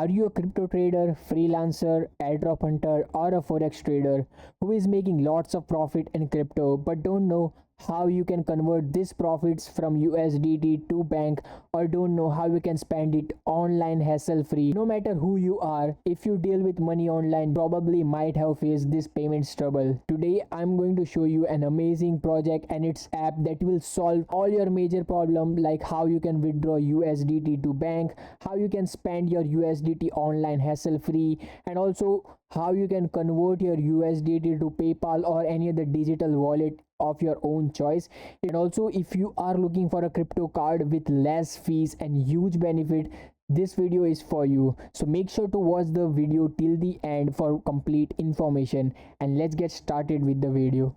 Are you a crypto trader, freelancer, airdrop hunter, or a forex trader who is making lots of profit in crypto but don't know how you can convert these profits from USDT to bank, or don't know how you can spend it online hassle free? No matter who you are, if you deal with money online, probably might have faced this payment trouble. Today I'm going to show you an amazing project and its app that will solve all your major problem, like how you can withdraw USDT to bank, how you can spend your USDT online hassle free, and also how you can convert your USDT to PayPal or any other digital wallet of your own choice. And also, if you are looking for a crypto card with less fees and huge benefit, this video is for you. So make sure to watch the video till the end for complete information, and let's get started with the video.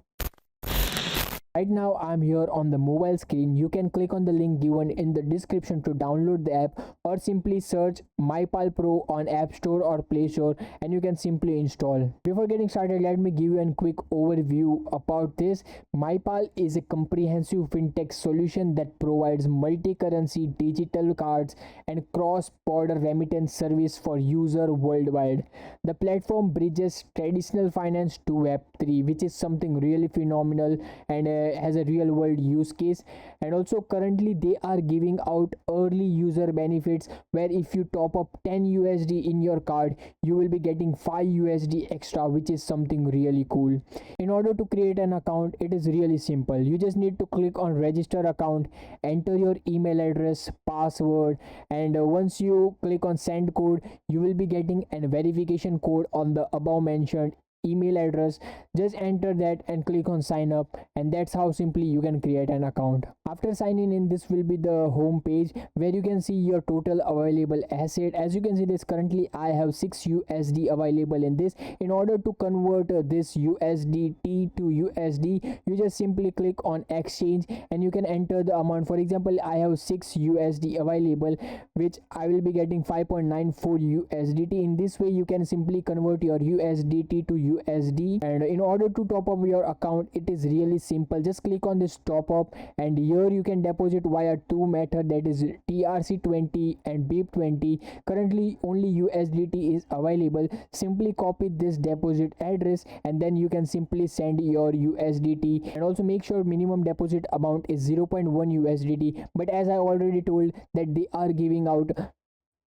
Right now I'm here on the mobile screen. You can click on the link given in the description to download the app, or simply search Mypal Pro on App Store or Play Store and you can simply install. Before getting started, let me give you a quick overview about this. Mypal is a comprehensive fintech solution that provides multi-currency digital cards and cross-border remittance service for users worldwide. The platform bridges traditional finance to Web3, which is something really phenomenal and has a real world use case. And also currently they are giving out early user benefits, where if you top up 10 USD in your card, you will be getting 5 USD extra, which is something really cool. In order to create an account, it is really simple. You just need to click on register account, enter your email address, password, and once you click on send code, you will be getting a verification code on the above mentioned email address. Just enter that and click on sign up, and that's how simply you can create an account. After signing in, this will be the home page where you can see your total available asset. As you can see, this currently I have 6 USD available in this. In order to convert this USDT to USD, you just simply click on exchange and you can enter the amount. For example, I have 6 USD available, which I will be getting 5.94 USDT. In this way you can simply convert your USDT to USD. And in order to top up your account, it is really simple. Just click on this top up, and here you can deposit via two method, that is TRC20 and BIP20. Currently only USDT is available. Simply copy this deposit address and then you can simply send your USDT. And also make sure minimum deposit amount is 0.1 USDT, but as I already told that they are giving out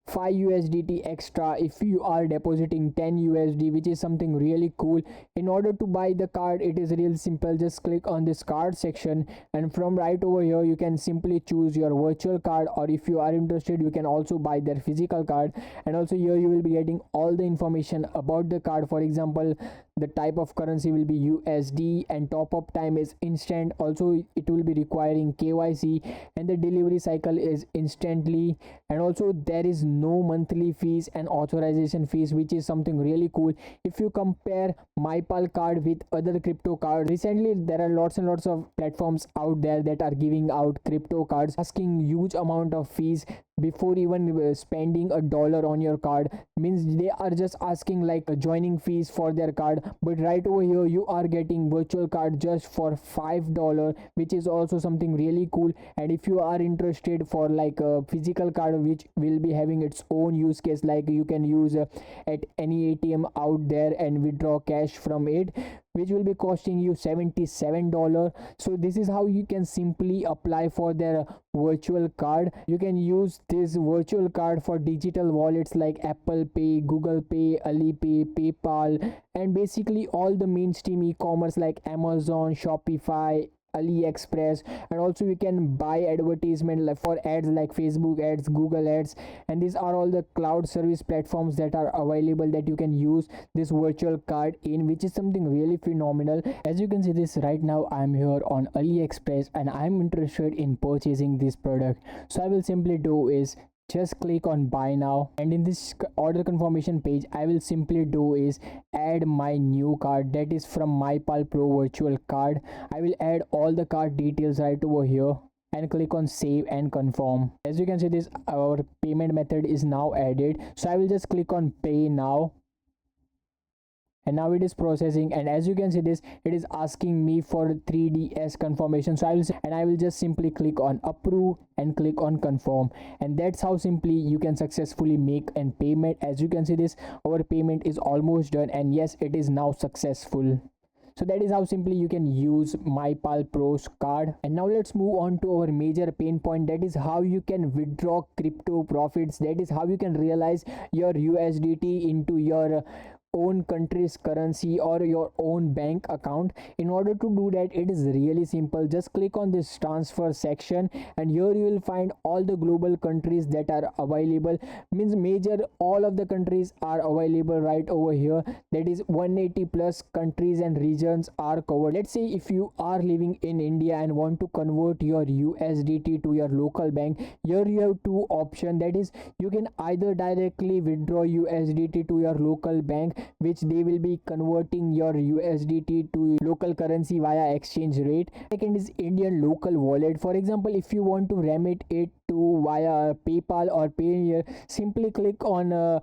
5 USDT extra if you are depositing 10 USD, which is something really cool. In order to buy the card, it is real simple. Just click on this card section, and from right over here you can simply choose your virtual card, or if you are interested you can also buy their physical card. And also here you will be getting all the information about the card. For example, the type of currency will be USD and top up time is instant. Also it will be requiring KYC, and the delivery cycle is instantly. And also there is no monthly fees and authorization fees, which is something really cool. If you compare Mypal card with other crypto cards, recently there are lots and lots of platforms out there that are giving out crypto cards asking huge amount of fees before even spending a dollar on your card. Means they are just asking like joining fees for their card, but right over here you are getting virtual card just for $5, which is also something really cool. And if you are interested for like a physical card, which will be having its own use case, like you can use at any ATM out there and withdraw cash from it, which will be costing you $77. So this is how you can simply apply for their virtual card. You can use this virtual card for digital wallets like Apple Pay, Google Pay, Alipay, PayPal, and basically all the mainstream e-commerce like Amazon, Shopify, AliExpress. And also you can buy advertisement like for ads like Facebook ads, Google ads, and these are all the cloud service platforms that are available that you can use this virtual card in, which is something really phenomenal. As you can see this right now, I'm here on AliExpress and I'm interested in purchasing this product. So I will simply do is just click on buy now, and in this order confirmation page I will simply do is add my new card, that is from Mypal Pro virtual card. I will add all the card details right over here and click on save and confirm. As you can see, this our payment method is now added, so I will just click on pay now. and now it is processing. And as you can see this, it is asking me for 3ds confirmation. So I will just simply click on approve and click on confirm, and that's how simply you can successfully make an payment. As you can see this, our payment is almost done, and yes, it is now successful. So that is how simply you can use Mypal Pro's card. And now let's move on to our major pain point, that is how you can withdraw crypto profits. That is how you can realize your USDT into your own country's currency or your own bank account. In order to do that, it is really simple. Just click on this transfer section, and here you will find all the global countries that are available. Means major all of the countries are available right over here. That is 180 plus countries and regions are covered. Let's say if you are living in India and want to convert your USDT to your local bank, here you have two options. That is, you can either directly withdraw USDT to your local bank, which they will be converting your USDT to local currency via exchange rate. Second is Indian local wallet. For example, if you want to remit it to via PayPal or Payoneer, simply click on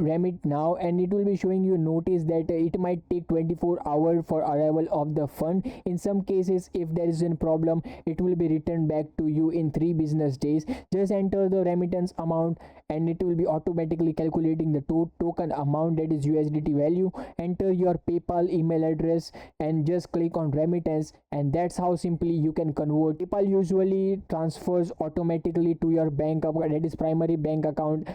remit now, and it will be showing you notice that it might take 24 hours for arrival of the fund. In some cases, if there is a problem, it will be returned back to you in 3 business days. Just enter the remittance amount, and it will be automatically calculating the token amount, that is USDT value. Enter your PayPal email address and just click on remittance, and that's how simply you can convert. PayPal usually transfers automatically to your bank account, that is primary bank account,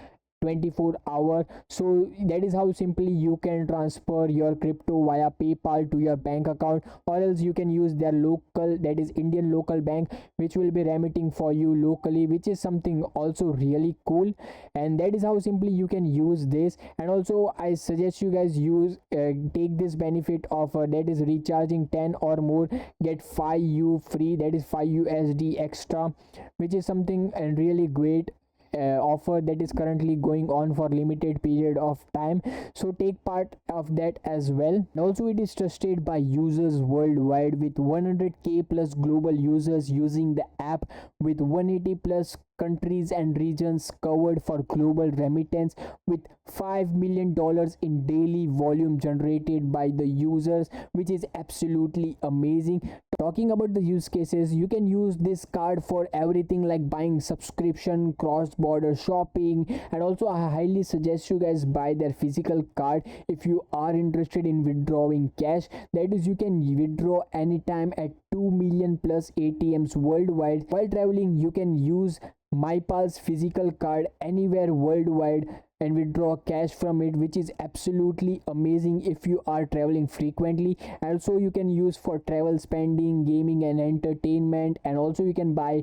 24 hours. So that is how simply you can transfer your crypto via PayPal to your bank account, or else you can use their local, that is Indian local bank, which will be remitting for you locally, which is something also really cool. And that is how simply you can use this. And also I suggest you guys use take this benefit of that is recharging 10 or more, get 5 U free, that is 5 USD extra, which is something really great offer that is currently going on for limited period of time. So take part of that as well. And also it is trusted by users worldwide, with 100k plus global users using the app, with 180 plus countries and regions covered for global remittance, with $5 million in daily volume generated by the users, which is absolutely amazing. Talking about the use cases, you can use this card for everything like buying subscription, cross-border shopping, and also I highly suggest you guys buy their physical card if you are interested in withdrawing cash. That is, you can withdraw anytime at 2 million plus ATMs worldwide. While traveling, you can use Mypal's physical card anywhere worldwide and withdraw cash from it, which is absolutely amazing if you are traveling frequently. Also you can use for travel spending, gaming and entertainment, and also you can buy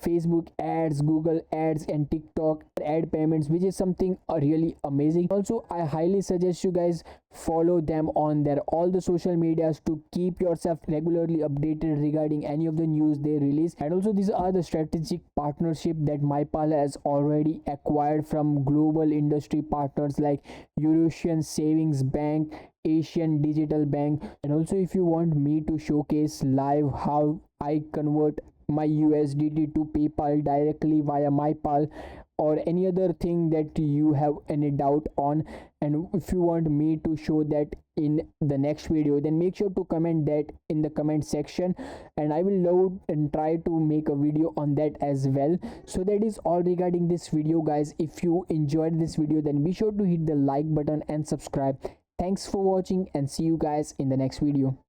Facebook ads, Google ads and TikTok ad payments, which is something really amazing. Also I highly suggest you guys follow them on their all the social medias to keep yourself regularly updated regarding any of the news they release. And also these are the strategic partnership that Mypal has already acquired from global industry partners like Eurasian Savings Bank, Asian Digital Bank. And also if you want me to showcase live how I convert my USDT to PayPal directly via Mypal, or any other thing that you have any doubt on, and if you want me to show that in the next video, then make sure to comment that in the comment section, and I will load and try to make a video on that as well. So that is all regarding this video, guys. If you enjoyed this video, then be sure to hit the like button and subscribe. Thanks for watching, and see you guys in the next video.